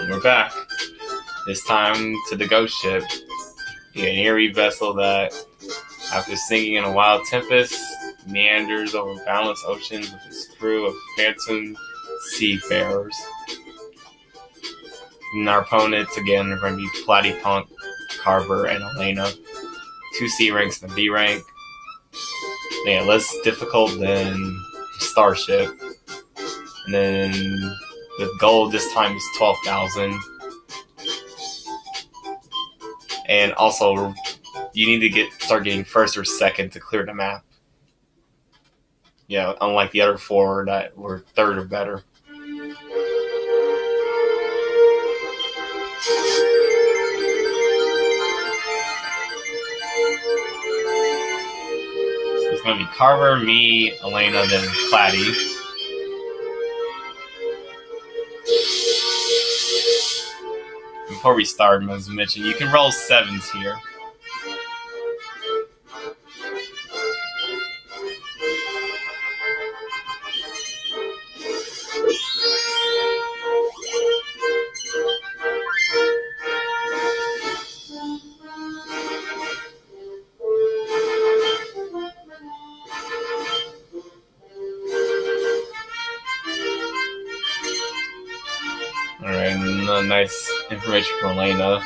And we're back. This time to the ghost ship. An eerie vessel that, after sinking in a wild tempest, meanders over boundless oceans with its crew of phantom seafarers. And our opponents, again, are going to be Platypunk, Carver, and Alena. 2 C ranks and a B rank. Yeah, less difficult than Starship. And then the goal this time is 12,000. And also, you need to start getting first or second to clear the map. Yeah, unlike the other 4 that were third or better. So it's going to be Carver, me, Alena, then Platy. Before we start, as mentioned, you can roll 7s here. Alright, nice information from Alena.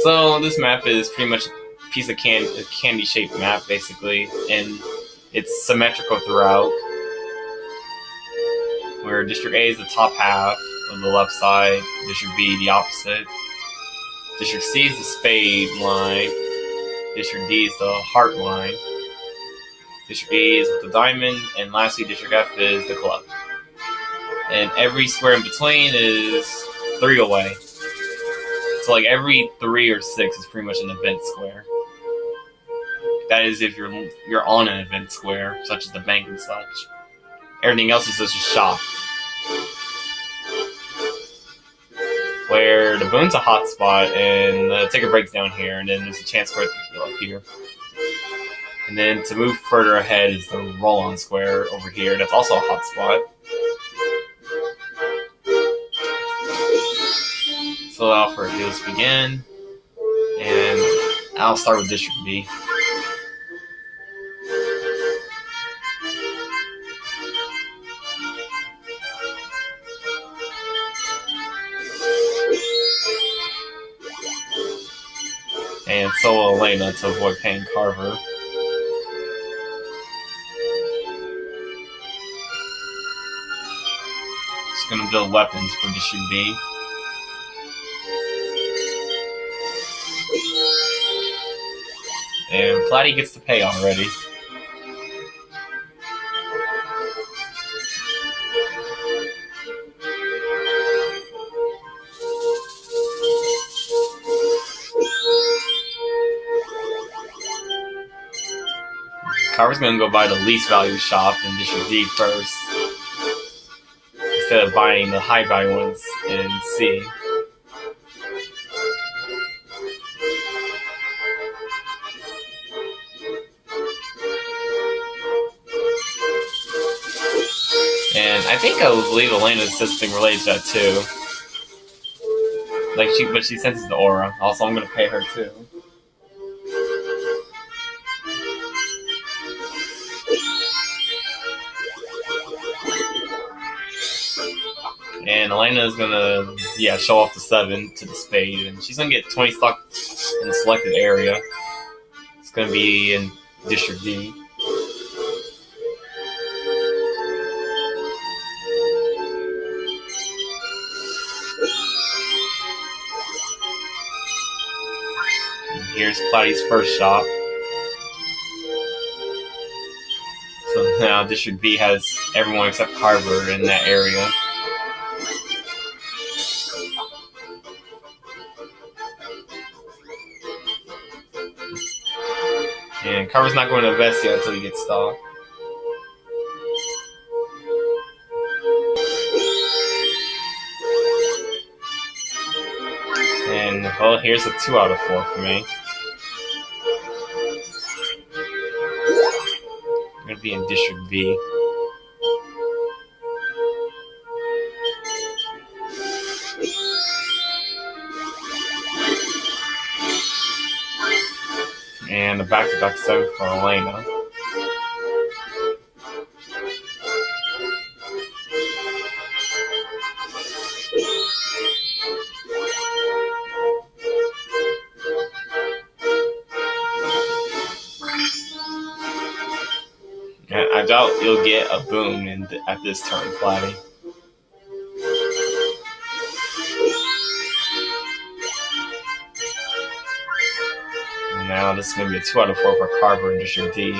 So this map is pretty much a piece of candy-shaped map, basically, and it's symmetrical throughout. Where District A is the top half of the left side, District B the opposite. District C is the spade line, District D is the heart line, District E is with the diamond, and lastly District F is the club. And every square in between is 3 away. So like every 3 or 6 is pretty much an event square. That is if you're on an event square, such as the bank and such. Everything else is just a shop. Where the boon's a hot spot, and the ticker breaks down here, and then there's a chance for it to go up here. And then to move further ahead is the roll-on square over here. That's also a hot spot. So allow for deals to begin, and I'll start with District B. And so will Alena to avoid paying Carver. Just gonna build weapons for District B. And Platy gets to pay already. Carver's gonna go buy the least value shop in District D first, instead of buying the high value ones in C. And I think I believe Alena's something related to that too. But she senses the aura. Also, I'm gonna pay her too. And Alena's gonna, show off the 7 to the spade, and she's gonna get 20 stock in the selected area. It's gonna be in District D. And here's Platy's first shop. So now District B has everyone except Carver in that area. And Carver's not going to invest yet until he gets stock. And, well, here's a 2 out of 4 for me. I'm going to be in District B. the back-to-back 7 for Alena. And I doubt you'll get a boon at this turn, Platy. And now this is going to be a 2 out of 4 for Carver in District D.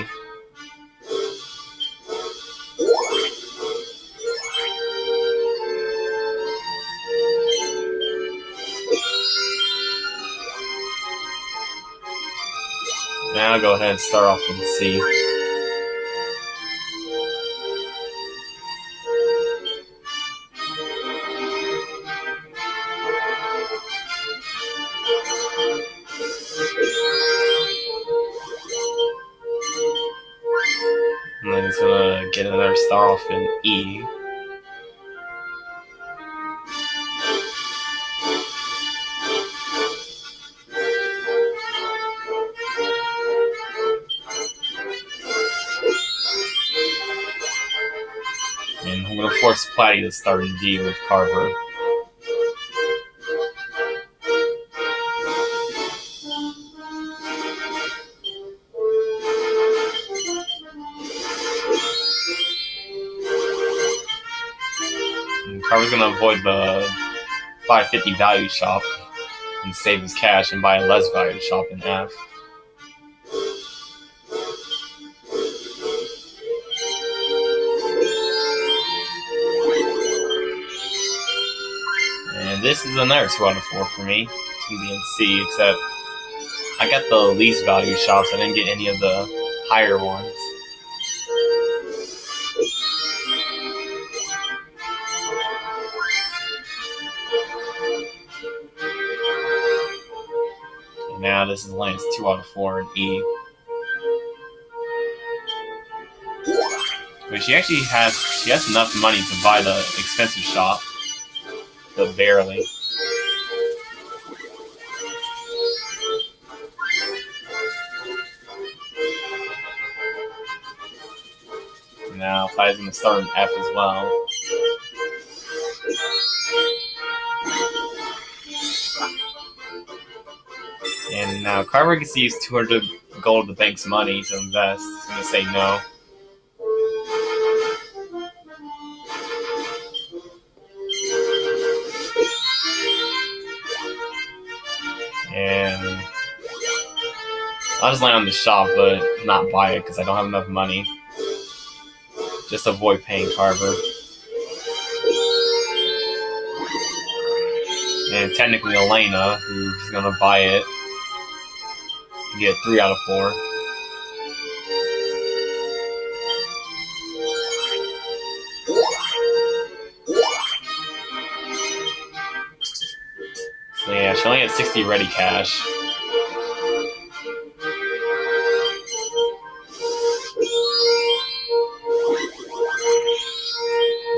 Now I'll go ahead and start off in C. And then he's gonna get another star off in E. And I'm gonna force Platy to start in D with Carver. Carver's gonna avoid the 550 value shop and save his cash and buy a less value shop in F. And this is another 2 out of 4 for me. It's gonna be in C, except I got the least value shops. I didn't get any of the higher ones. Now this is Alena's 2 out of 4 in E. But she actually has enough money to buy the expensive shop, but barely. Now Platy's gonna start in F as well. And now Carver gets to use 200 gold of the bank's money to invest. He's going to say no. And I'll just land on the shop, but not buy it because I don't have enough money. Just avoid paying Carver. And technically Alena, who's going to buy it, get 3 out of 4. So yeah, she only had 60 ready cash.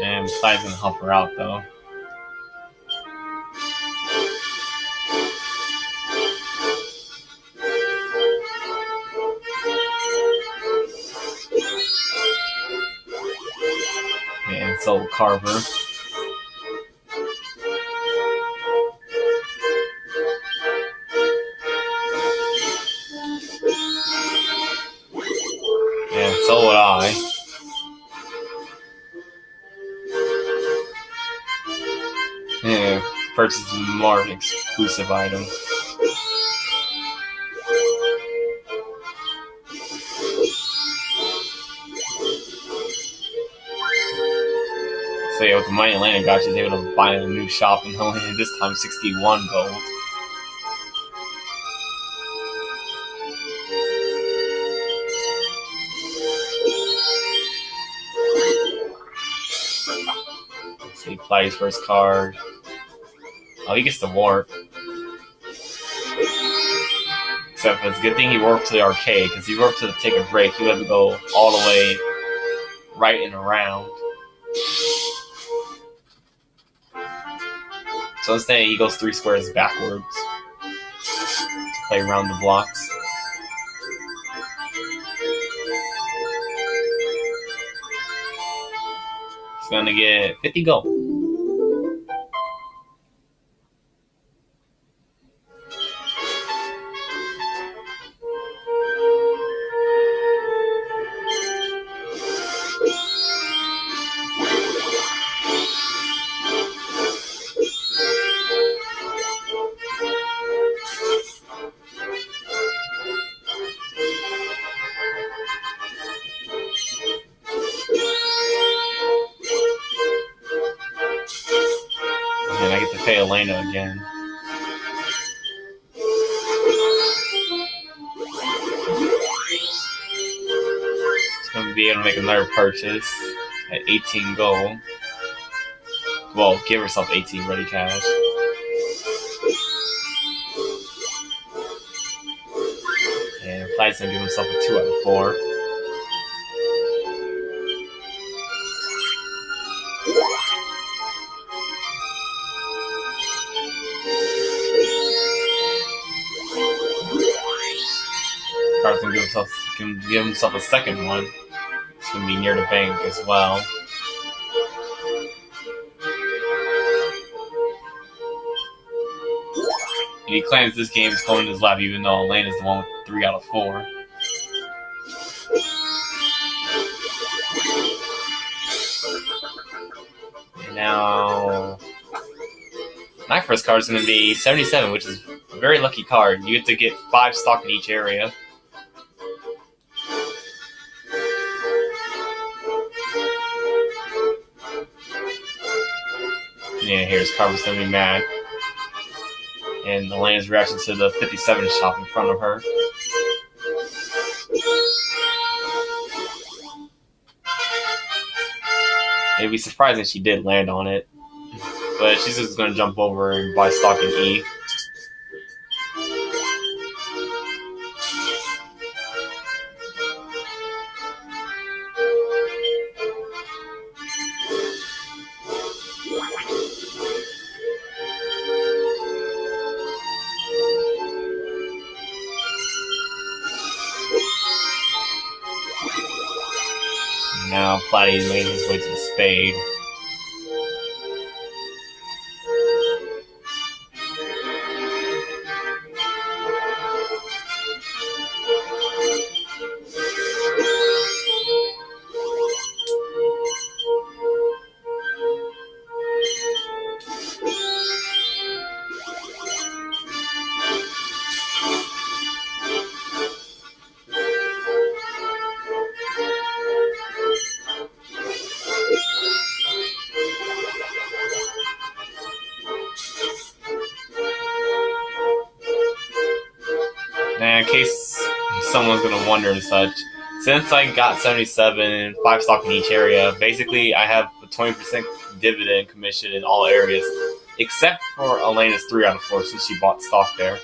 And besides, gonna help her out though. And so Carver. And so would I. Yeah, purchase more exclusive items. So yeah, with the money Alena got, she's able to buy a new shop and only this time 61 gold. Let's see, Platy's first card. Oh, he gets the warp. Except it's a good thing he warped to the arcade, because he warped to take a break, he would have to go all the way right and around. So instead, he goes 3 squares backwards to play around the blocks. gonna get 50 gold. And I get to pay Alena again. It's going to be able to make another purchase at 18 gold. Well, give herself 18 ready cash. And Platy's going to give himself a 2 out of 4. Carver's going to give himself a second one. It's going to be near the bank as well. And he claims this game is going in his lap, even though Alena is the one with 3 out of 4. And now, my first card is going to be 77, which is a very lucky card. You get to get 5 stock in each area. Yeah, here's Carver's going to be mad. And Alena's reaction to the 57 shop in front of her. It'd be surprising if she did land on it. But she's just going to jump over and buy stock in E. Now Platy made his way to the spade. Now, in case someone's going to wonder and such, since I got 77, 5 stock in each area, basically I have a 20% dividend commission in all areas, except for Alena's 3 out of 4 since she bought stock there.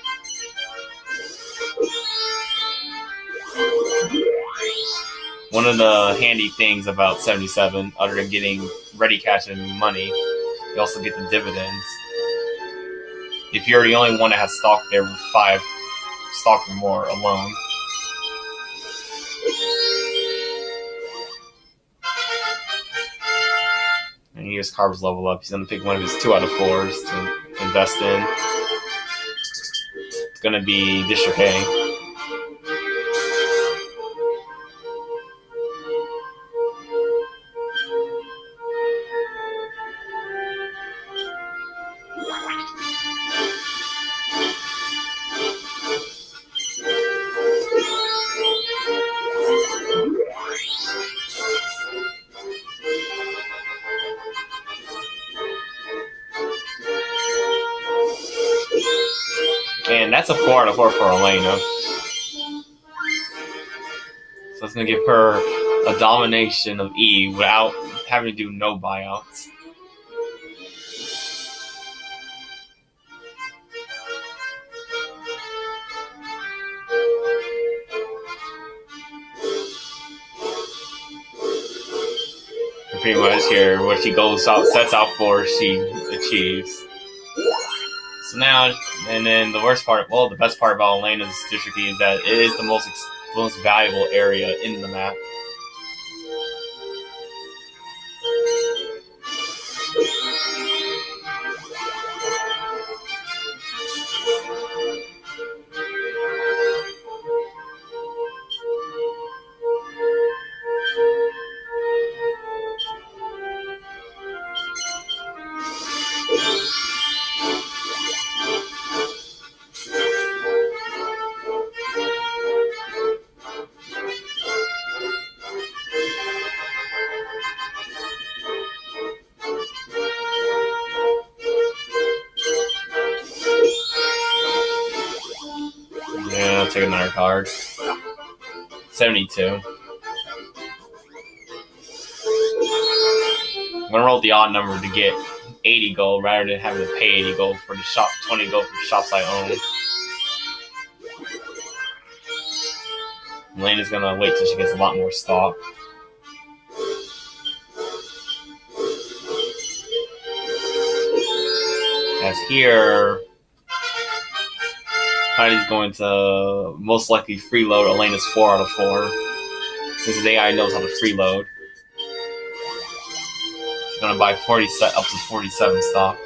One of the handy things about 77, other than getting ready cash and money, you also get the dividends. If you're the only one that has stock there with 5 stock or more alone. And here's Carver's level up. He's going to pick one of his 2 out of 4s to invest in. It's going to be District A. And that's a 4 out of 4 for Alena. So it's going to give her a domination of E without having to do no buyouts. And pretty much here, what she goes out, sets out for, she achieves. So now, and then the worst part, well, the best part about Alena's district is that it is the most valuable area in the map. take another card. 72. I'm gonna roll the odd number to get 80 gold rather than having to pay 80 gold for the shop, 20 gold for the shops I own. Alena's gonna wait till she gets a lot more stock. As here, Heidi's going to most likely freeload Alena's 4 out of 4. Since the AI knows how to freeload. She's gonna buy 40 up to 47 stock.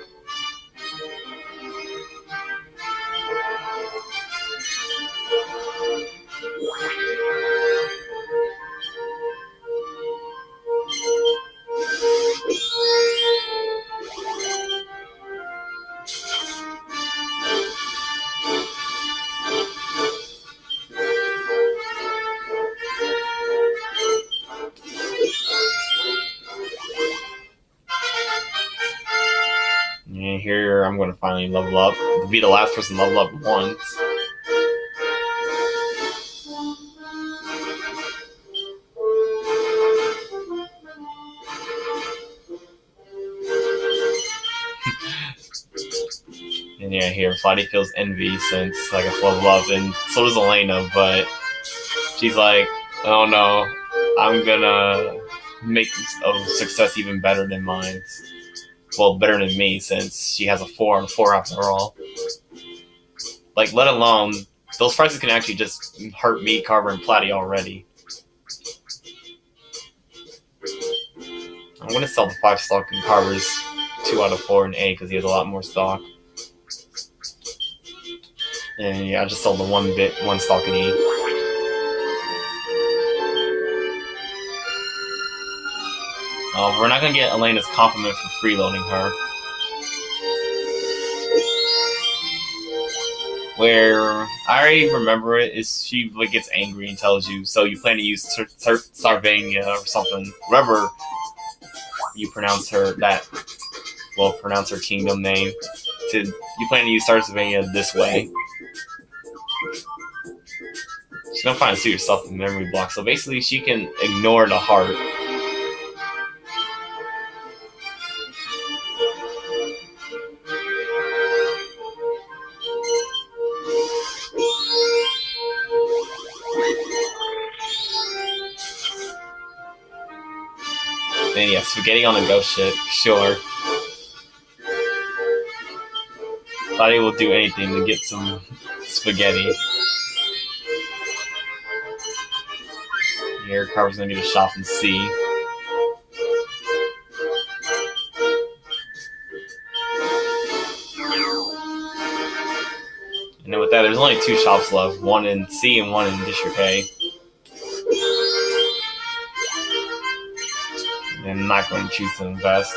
And here I'm going to finally level up. To be the last person to level up once. And yeah, here Flatty feels envy since I guess level up, and so does Alena, but she's like, oh no, I'm gonna make a success even better than mine. Well, better than me, since she has a 4 and 4 after all. Like, let alone, those prices can actually just hurt me, Carver, and Platy already. I'm gonna sell the 5 stock in Carver's 2 out of 4 in A because he has a lot more stock. And yeah, I just sold the 1 stock in E. We're not gonna get Alena's compliment for freeloading her. Where I already remember it is she like gets angry and tells you, so you plan to use Sarvania or something, whatever you pronounce her pronounce her kingdom name. You plan to use Sarvania this way. She's gonna find secret stuff in memory block, so basically she can ignore the heart. And yeah, spaghetti on the ghost ship, sure. Platy will do anything to get some spaghetti. Here, Carver's gonna get a shop and see. And then with that, there's only 2 shops left, 1 in C and 1 in District A. And I'm not going to choose to invest.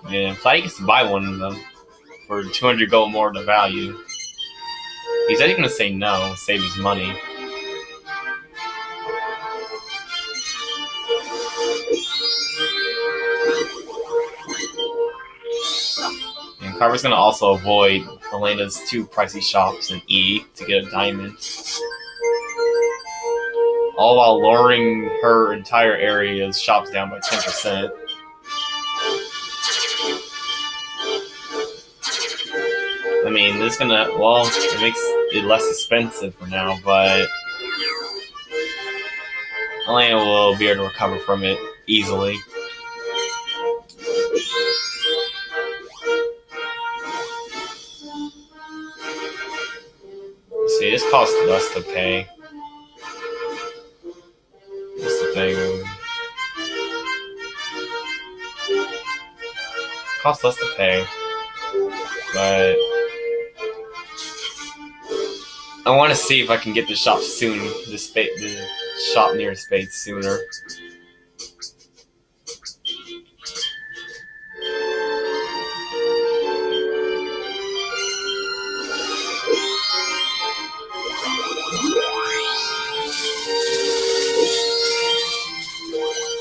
And Platy gets to buy one of them for 200 gold more to value. He said he's going to say no, save his money. And Carver's going to also avoid Alena's 2 pricey shops in E to get a diamond. All while lowering her entire area's shops down by 10%. I mean, this is gonna, well, it makes it less expensive for now, but Alena will be able to recover from it easily. See, this costs less to pay. That's the thing. Costs less to pay, but I want to see if I can get the shop soon. The shop near Spades sooner.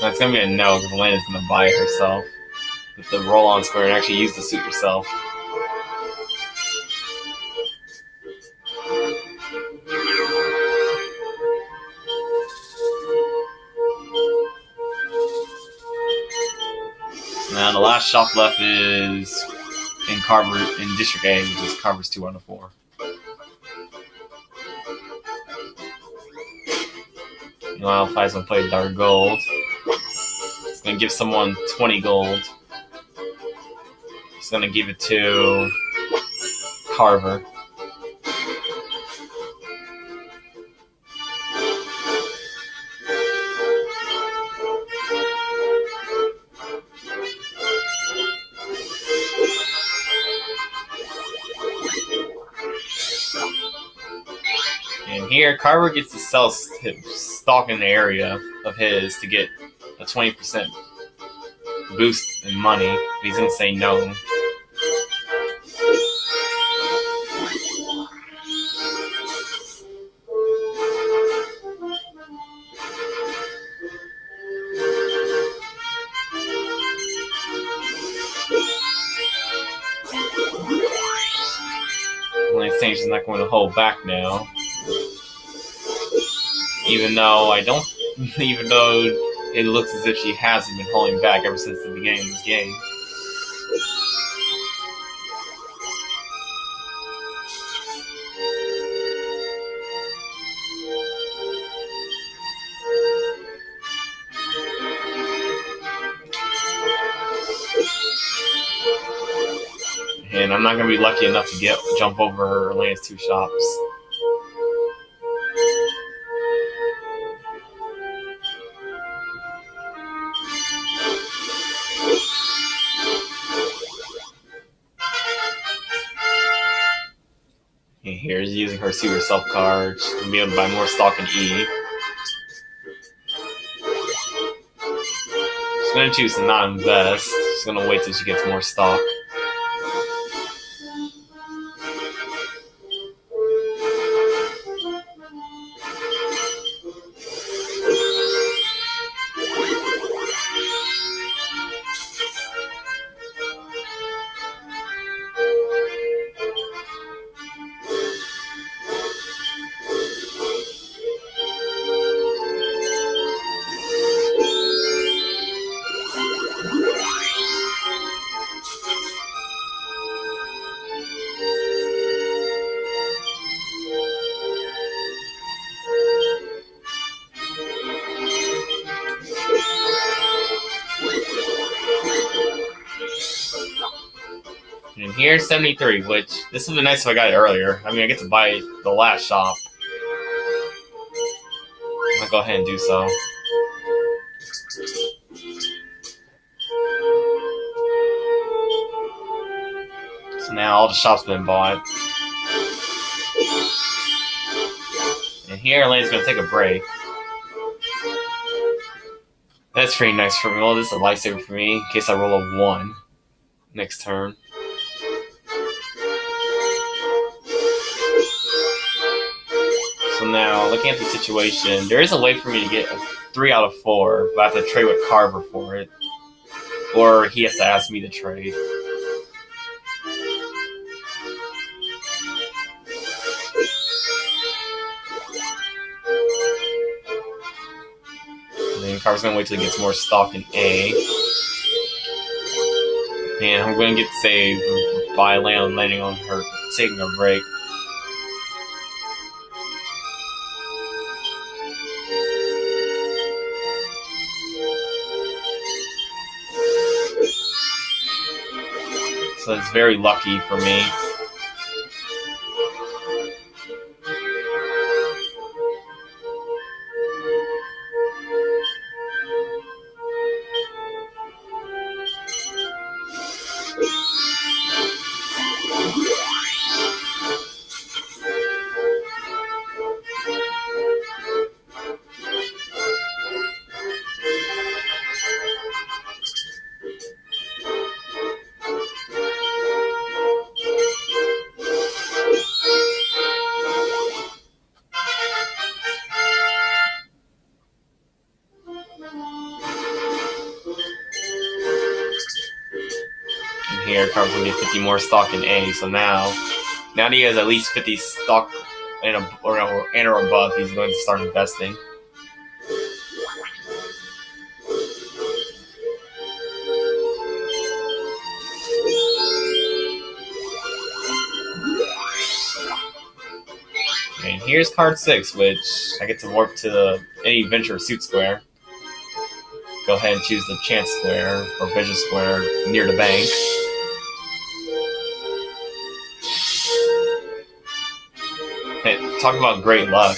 That's gonna be a no because Alena's gonna buy it herself with the roll-on square and actually use the suit yourself. Now the last shop left is in Carver in District A, which is Carver's 2 out of 4. Now Fi's gonna play Dark Gold. It's gonna give someone 20 gold. It's gonna give it to Carver. And here, Carver gets to sell stock in the area of his to get a 20% boost in money. He's gonna say no. Saying she's not going to hold back now. Even though it looks as if she hasn't been holding back ever since the beginning of this game. And I'm not going to be lucky enough to jump over Alena's 2 shops. And here's using her suit herself card. She's going to be able to buy more stock in E. She's going to choose to not invest. She's going to wait till she gets more stock. And here's 73, which this would have been nice if I got it earlier. I mean, I get to buy the last shop. I'm gonna go ahead and do so. So now all the shops have been bought. And here, Alena's gonna take a break. That's pretty nice for me. Well, this is a lifesaver for me in case I roll a 1 next turn. So now, looking at the situation, there is a way for me to get a 3 out of 4, but I have to trade with Carver for it. Or he has to ask me to trade. And then Carver's going to wait till he gets more stock in A. And I'm going to get saved by landing on her, taking a break. So it's very lucky for me. here, Carver's gonna get 50 more stock in A. So now that he has at least 50 stock and or above, he's going to start investing. And here's card 6, which I get to warp to any Venture Suit Square. Go ahead and choose the Chance Square or Vision Square near the bank. Hey, talk about great luck.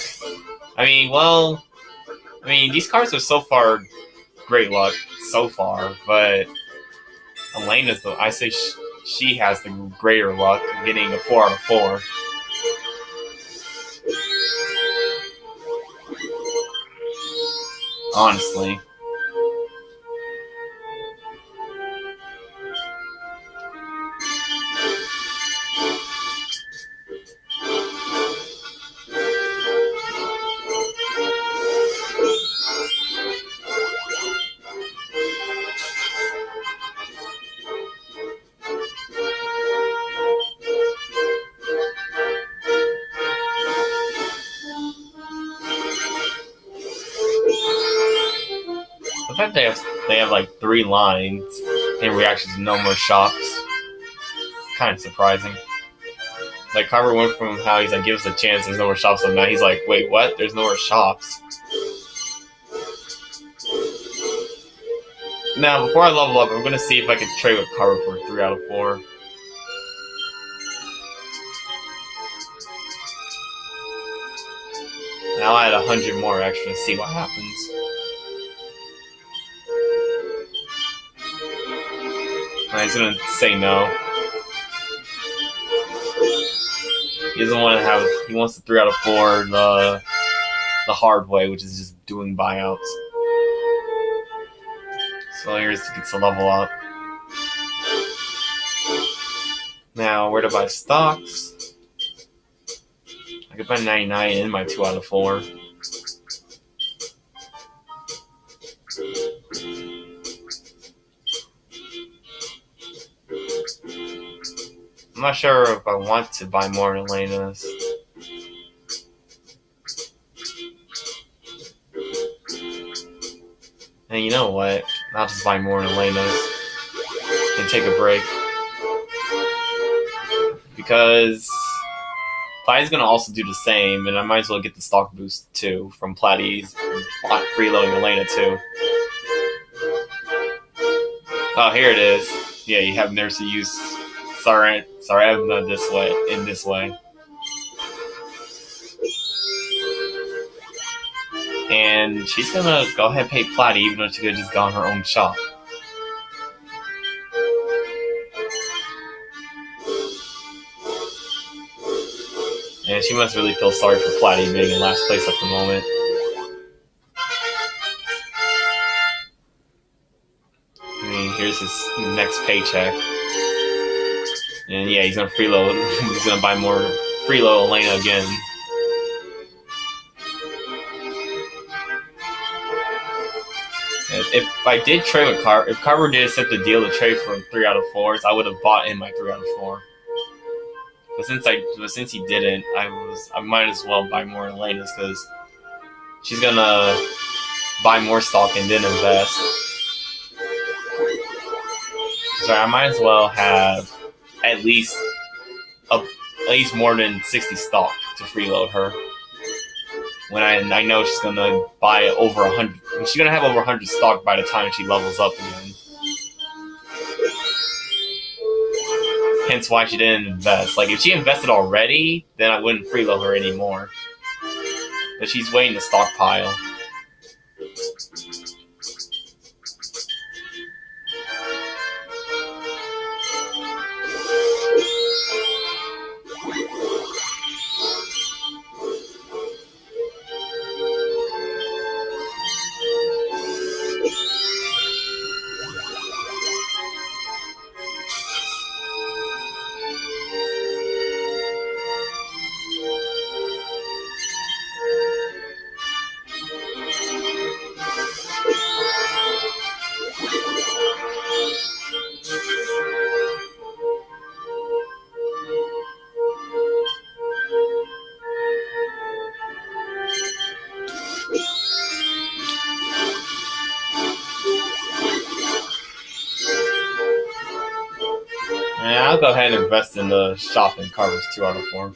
I mean, these cards are so far great luck so far, but Alena's though. I say she has the greater luck, getting a 4 out of 4. Honestly. The fact they have like 3 lines in reaction to no more shops, it's kind of surprising. Like Carver went from how he's like, give us a chance, there's no more shops, and now he's like, wait, what? There's no more shops. Now, before I level up, I'm gonna see if I can trade with Carver for 3 out of 4. Now I'll add 100 more extra and see what happens. And he's gonna say no. He doesn't want to have. He wants the 3 out of 4 the hard way, which is just doing buyouts. So here's to get to level up. Now where to buy stocks? I could buy 99 in my 2 out of 4. I'm not sure if I want to buy more Alena's. And you know what? I'll just buy more Alena's and take a break. Because Platy's gonna also do the same, and I might as well get the stock boost too from Platy's freeloading Alena too. Oh, here it is. Yeah, you have nurse to use. Sorry, I haven't done this way. In this way. And she's gonna go ahead and pay Platy, even though she could have just gone her own shop. And she must really feel sorry for Platy being in last place at the moment. I mean, here's his next paycheck. And yeah, he's gonna freeload. He's gonna buy more freeload Alena again. If I did trade with Carver, if Carver did accept the deal to trade for 3 out of 4s, I would have bought in my 3 out of 4. But since he didn't, I might as well buy more Alena's because she's gonna buy more stock and then invest. So I might as well have at least more than 60 stock to freeload her. When I know she's gonna buy over 100, she's gonna have over 100 stock by the time she levels up again. Hence why she didn't invest. Like if she invested already, then I wouldn't freeload her anymore. But she's waiting to stockpile. I'll go ahead and invest in the shop in Carver's 2 out of 4.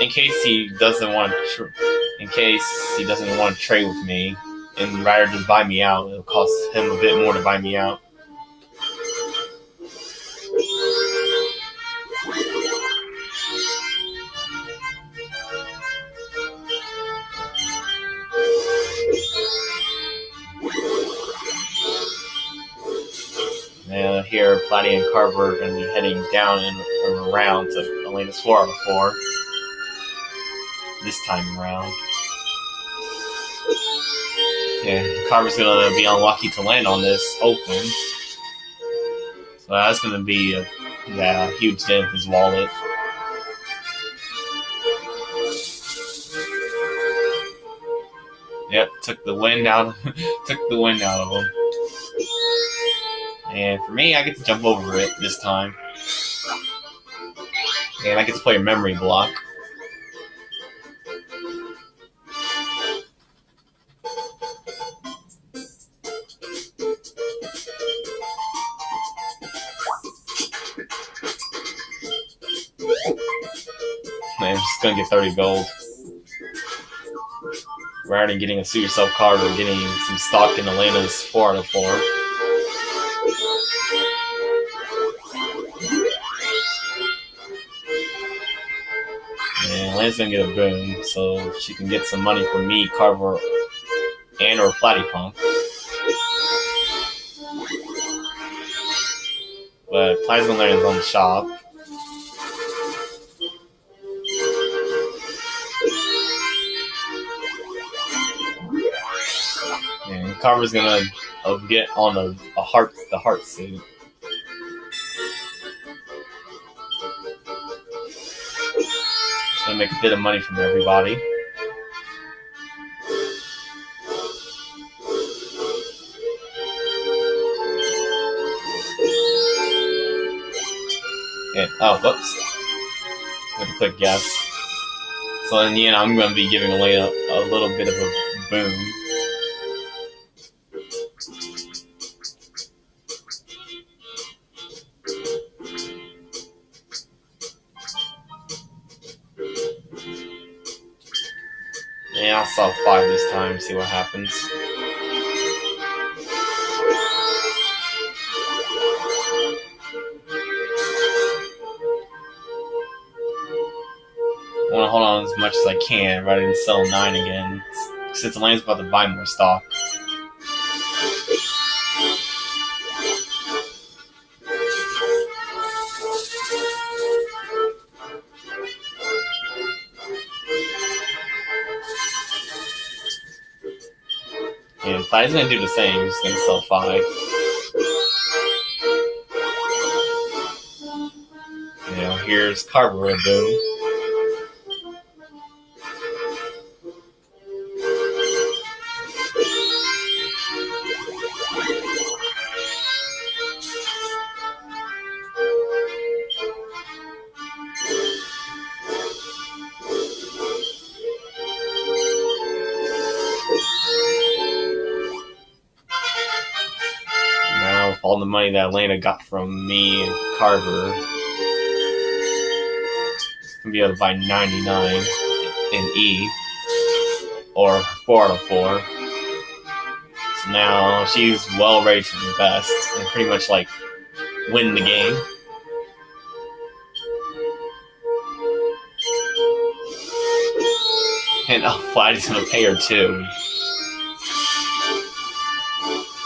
In case he doesn't want to trade with me, and rather just buy me out, it'll cost him a bit more to buy me out. Now here, Platy and Carver are going to be heading down and around to Alena's 4 out of 4. This time around. Yeah, Carver's going to be unlucky to land on this open. So that's going to be a huge dent in his wallet. Yep, took the wind out of him. And for me, I get to jump over it this time. And I get to play a memory block. Man, I'm just gonna get 30 gold. Rather than getting a suit yourself card or getting some stock in Alena's 4 out of 4. And Alena's gonna get a boom, so she can get some money from me, Carver, and or Platypunk. But Platy's gonna land his own shop. And Carver's gonna get on the heart suit. Just gonna make a bit of money from everybody. And whoops. I have to click yes. So in the end, I'm gonna be giving Alena a little bit of a boom. Yeah, I'll solve 5 this time, see what happens. I want to hold on as much as I can rather than sell 9 again, since Alena's about to buy more stock. And Platy's gonna do the same, he's gonna sell 5. Now here's Carver and boom. Now with all the money that Alena got from me and Carver, gonna be able to buy 99 in E, or 4 out of 4. So now she's well ready to invest and pretty much like win the game. And Platy's gonna pay her too.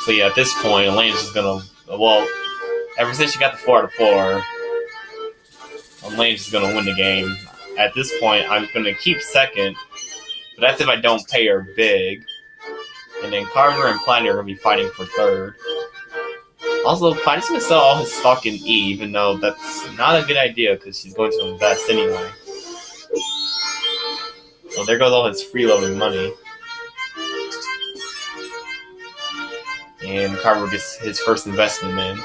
So yeah, at this point, Alena's just gonna, ever since she got the 4 out of 4, Alena's just gonna win the game. At this point, I'm gonna keep second, but that's if I don't pay her big. And then Carver and Platy are gonna be fighting for third. Also, Platy's gonna sell all his stock in E, even though that's not a good idea because she's going to invest anyway. So there goes all his freeloading money. And Carver gets his first investment in.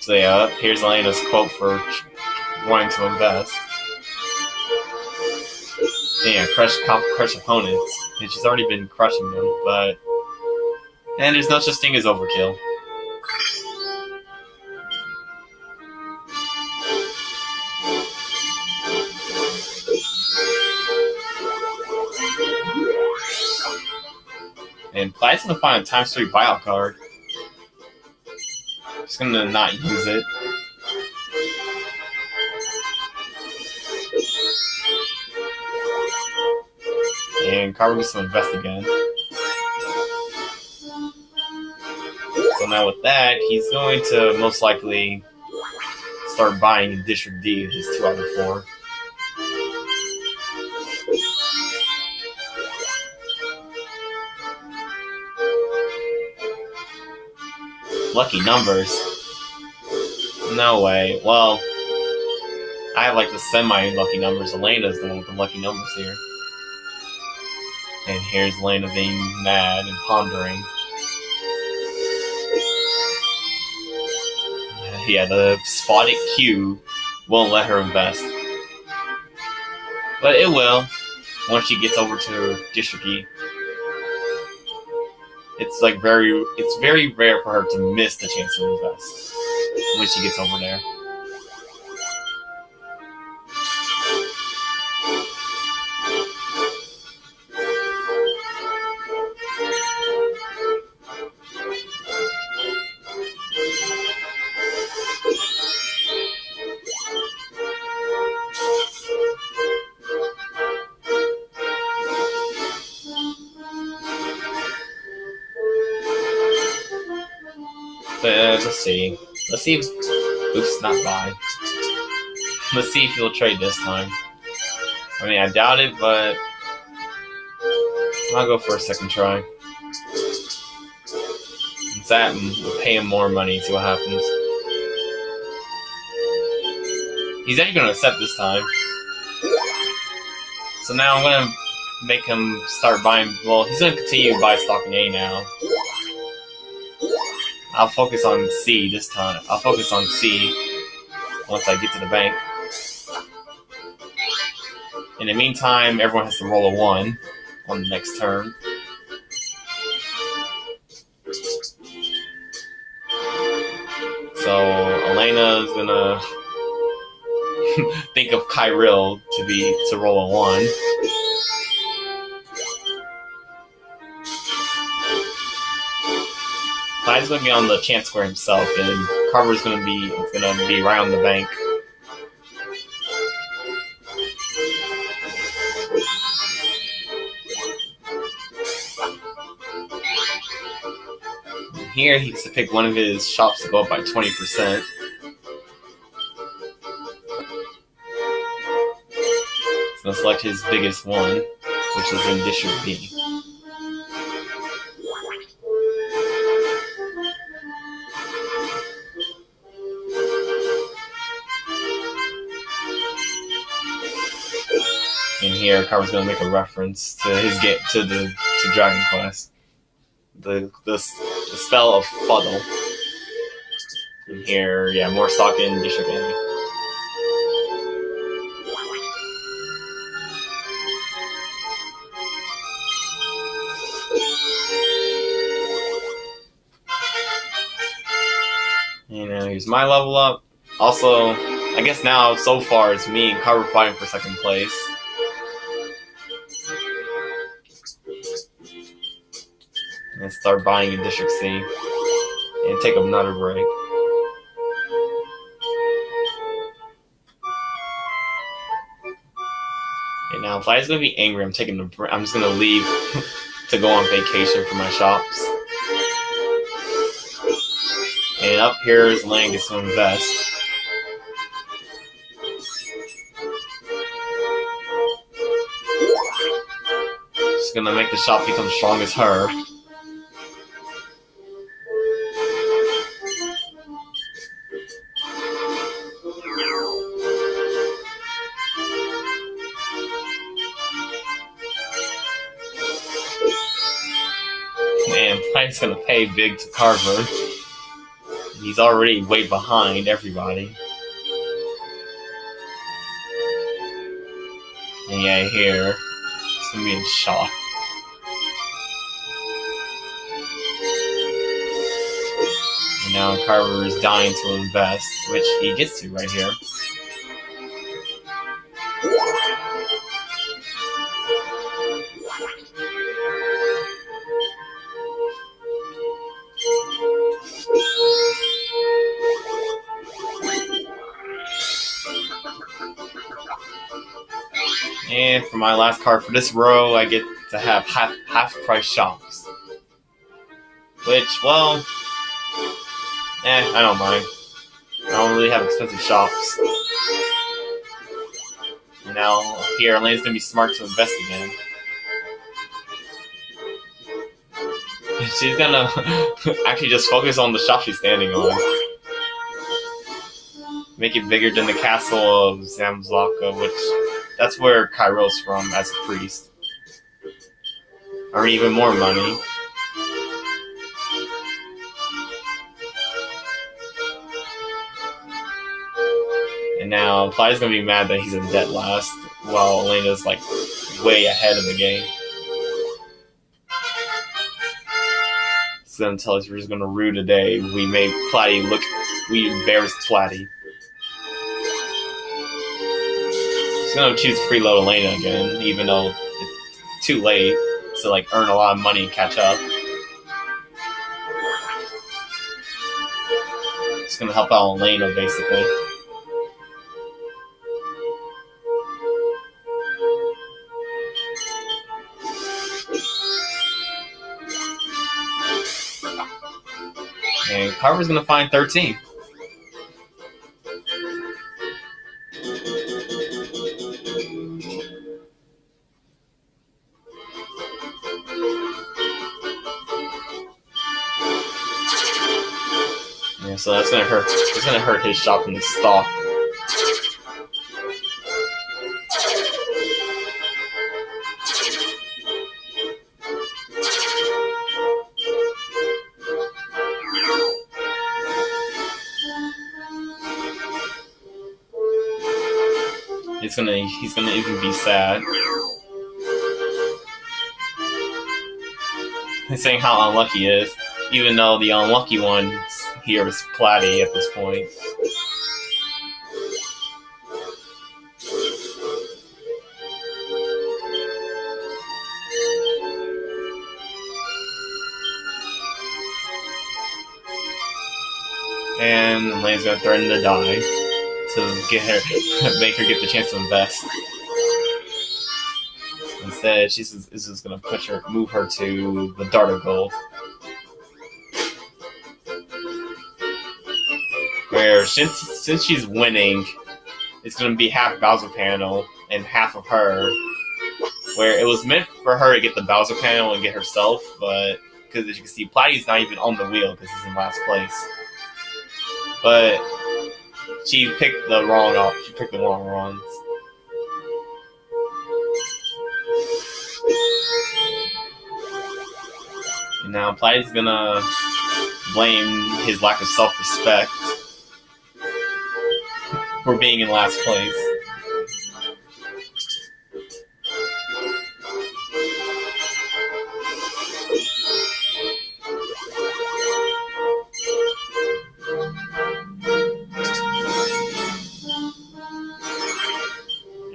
So yeah, here's Alena's quote for wanting to invest. Yeah, crush opponents. And she's already been crushing them, and there's no such thing as overkill. And Platy's gonna find a times 3 buyout card. Just gonna not use it. And Carver gets to invest again. So now with that, he's going to most likely start buying District D, his 2 out of 4. Lucky numbers? No way. Well, I have like the semi-lucky numbers. Alena's the one with the lucky numbers here. And here's Alena being mad and pondering. Yeah, the spotted Q won't let her invest. But it will once she gets over to District E. It's very rare for her to miss the chance to invest when she gets over there. Let's see. Let's see if... Oops, not buy. Let's see if he'll trade this time. I mean, I doubt it, but... I'll go for a second try. It's that and we'll pay him more money, see what happens. He's actually going to accept this time. So now I'm going to make him start buying... Well, he's going to continue to buy stock in A now. I'll focus on C this time. I'll focus on C once I get to the bank. In the meantime, everyone has to roll a 1 on the next turn. So Alena is gonna think of Kyril to roll a 1. Platy's gonna be on the chance square himself, and Carver's gonna be right on the bank. Here he gets to pick one of his shops to go up by 20%. He's gonna select his biggest one, which is in District B. And here, Carver's gonna make a reference to to Dragon Quest, the spell of Fuddle. And here, yeah, more stock in District A. You know, here's my level up. Also, I guess now so far it's me and Carver fighting for second place. And start buying in District C. And take another break. And now Platy's gonna be angry. I'm just gonna leave to go on vacation for my shops. And up here is Lang gets to invest. Just gonna make the shop become strong as her. Man, Platy's gonna pay big to Carver. He's already way behind everybody. And yeah, here it's gonna be a shock. And now Carver is dying to invest, which he gets to right here. And for my last card for this row, I get to have half price shops. Which, well, I don't mind. I don't really have expensive shops. And now here, Alena's gonna be smart to invest again. She's gonna actually just focus on the shop she's standing on. Make it bigger than the castle of Zamzlaka, which that's where Cairo's from as a priest. Earn even more money. And now Platy's gonna be mad that he's in debt last, while Alena's like way ahead of the game. He's gonna tell us we're just gonna rue today. We made Platy look, we embarrassed Platy. He's gonna choose freeload Alena again, even though it's too late to like earn a lot of money and catch up. It's gonna help out Alena basically. And Carver's gonna find 13. Yeah, so that's gonna hurt. It's gonna hurt his shop in the stock. He's gonna even be sad. He's saying how unlucky he is, even though the unlucky one here is Platy at this point. And Alena's gonna threaten to die to get her, make her get the chance to invest. Instead, she's just gonna move her to the Dart of Gold, where since she's winning, it's gonna be half Bowser panel and half of her. Where it was meant for her to get the Bowser panel and get herself, but because as you can see, Platy's not even on the wheel because he's in last place. But she picked the wrong ones. And now Platy's gonna blame his lack of self-respect for being in last place.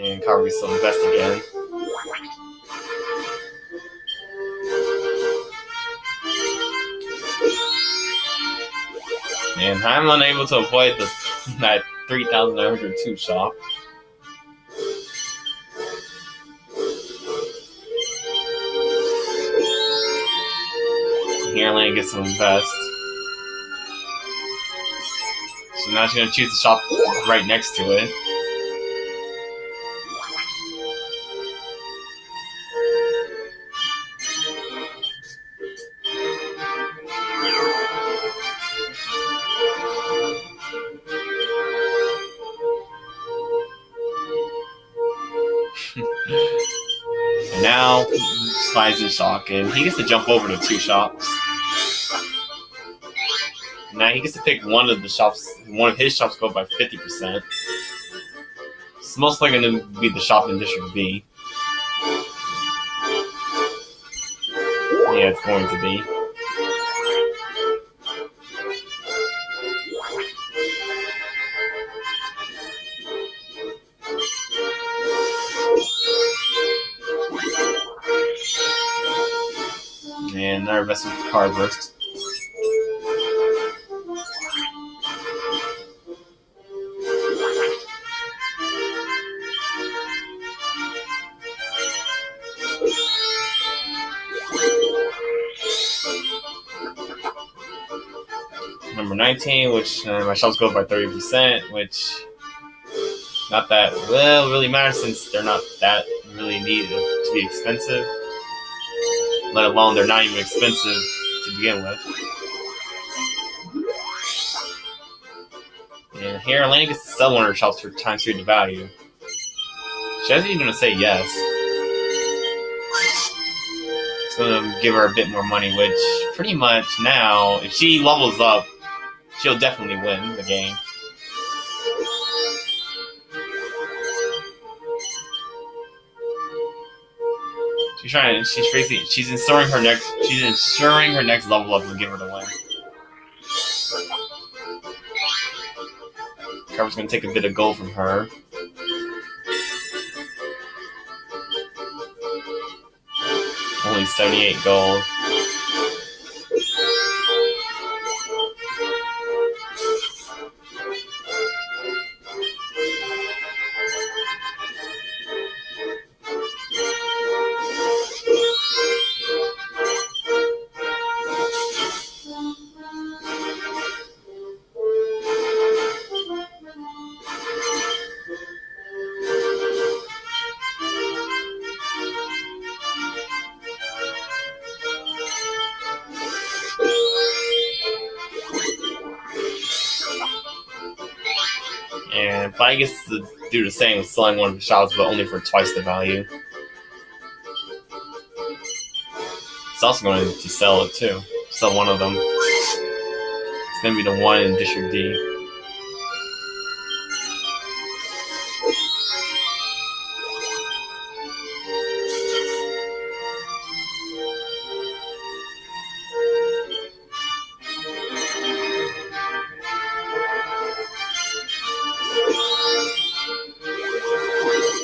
And Carver still invest again. And I'm unable to avoid that 3,902 shop. Here Alena gets to invest. So now she's going to choose the shop right next to it. And now, Spy's in shock, and he gets to jump over to two shops. Now he gets to pick one of his shops go by 50%. It's most likely going to be the shop in District B. Yeah, it's going to be. And another investment for Carver. Number 19, which my shops go by 30%, which not that really matters since they're not that really needed to be expensive. Let alone they're not even expensive to begin with. And here, Alena gets to sell one of her shops for times 3 the value. She hasn't even going to say yes. It's going to give her a bit more money, which pretty much now, if she levels up, she'll definitely win the game. She's ensuring her next level up will give her the win. Carver's gonna take a bit of gold from her. Only 78 gold. And Platy gets to do the same with selling one of the shops, but only for twice the value. It's also going to sell it too. Sell one of them. It's going to be the one in District D.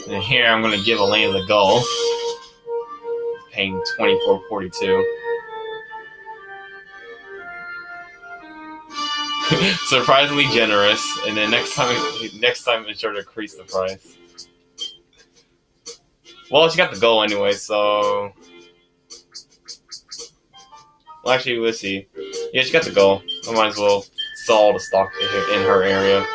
And here I'm going to give Alena the goal. Paying $24.42. Surprisingly generous, and then next time it's sure to increase the price. Well, she got the goal anyway, so. Well, actually, let's see. Yeah, she got the goal. I might as well sell all the stock in her area.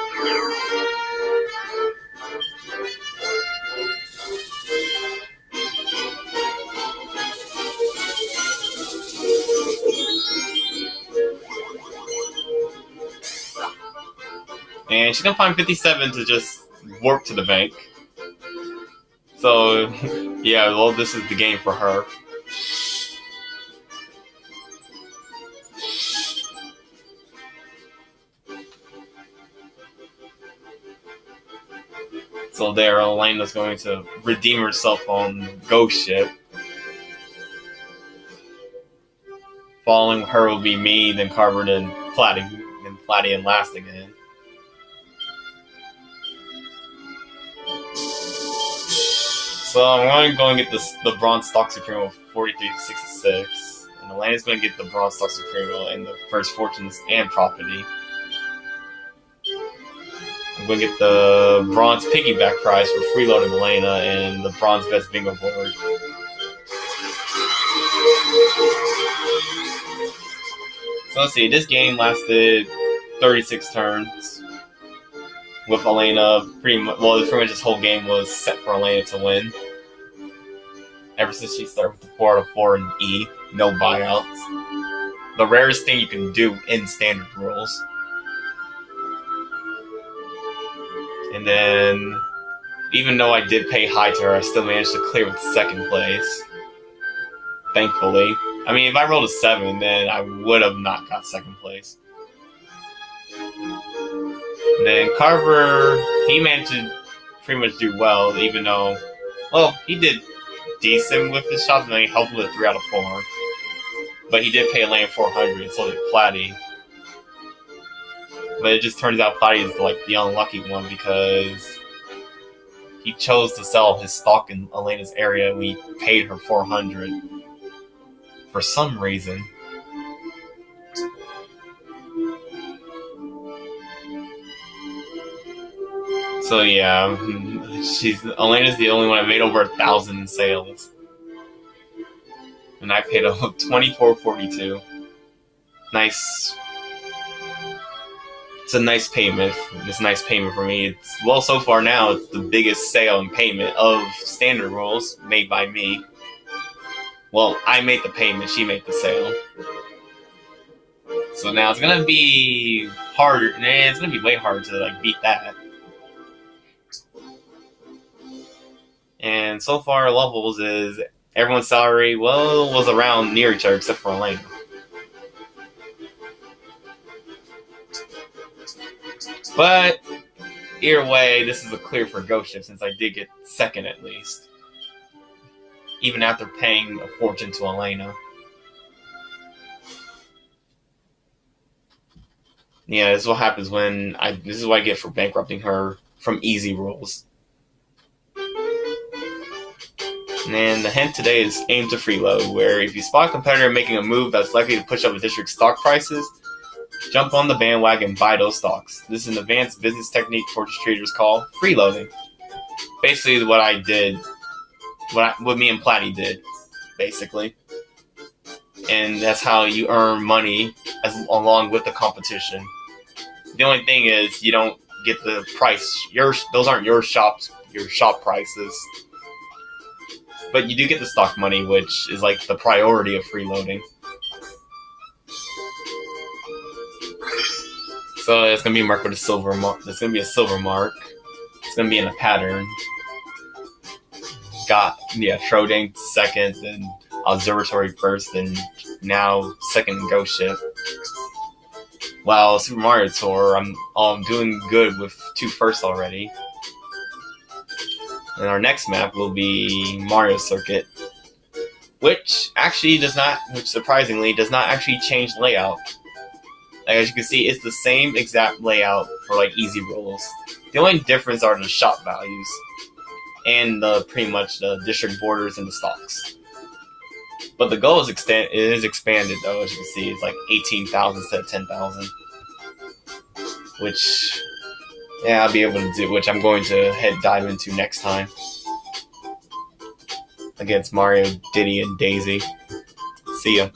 And she's gonna find 57 to just warp to the bank. So, yeah, well, this is the game for her. So there, Alena's going to redeem herself on Ghost Ship. Following her will be me, then Carver, then Platy, and last again. So I'm going to go and get the Bronze Stock Supremo of 43.66, and Alena's going to get the Bronze Stock Supremo and the First Fortunes and Property. I'm going to get the Bronze Piggyback prize for freeloading Alena and the Bronze Best Bingo board. So let's see, this game lasted 36 turns. With Alena, pretty much this whole game was set for Alena to win. Ever since she started with the 4 out of 4 and E, no buyouts. The rarest thing you can do in standard rules. And then, even though I did pay high to her, I still managed to clear with second place. Thankfully. I mean, if I rolled a 7, then I would have not got second place. And then Carver, he managed to pretty much do well, even though, well, he did decent with his shots, and then he helped with 3 out of 4. But he did pay Alena 400, and so did Platy. But it just turns out Platy is like the unlucky one because he chose to sell his stock in Alena's area and we paid her 400 for some reason. So yeah, Alena's the only one I made over 1,000 in sales, and I paid 24.42. Nice. It's a nice payment. It's a nice payment for me. Well, so far now, it's the biggest sale and payment of standard rules made by me. Well, I made the payment, she made the sale. So now it's gonna be harder. It's gonna be way harder to like beat that. And so far, levels is everyone's salary was around near each other except for Alena. But either way, this is a clear for Ghost Ship since I did get second at least, even after paying a fortune to Alena. Yeah, this is what happens when this is what I get for bankrupting her from easy rules. And the hint today is aim to freeload, where if you spot a competitor making a move that's likely to push up a district's stock prices, jump on the bandwagon and buy those stocks. This is an advanced business technique fortune traders call freeloading. Basically what I did, what me and Platy did, basically. And that's how you earn money along with the competition. The only thing is you don't get the price. Those aren't your shop prices. But you do get the stock money, which is like the priority of freeloading. So it's gonna be marked with a silver mark. There's gonna be a silver mark. It's gonna be in a pattern. Trodane second, then Observatory first, and now second Ghost Ship. While Super Mario Tour, I'm doing good with 2 firsts already. And our next map will be Mario Circuit, which surprisingly does not actually change layout. Like, as you can see, it's the same exact layout for like easy rolls. The only difference are the shop values and pretty much the district borders and the stocks. But the goal is expanded though. As you can see, it's like 18,000 instead of 10,000, which I'll be able to do. Which I'm going to dive into next time against Mario, Diddy, and Daisy. See ya.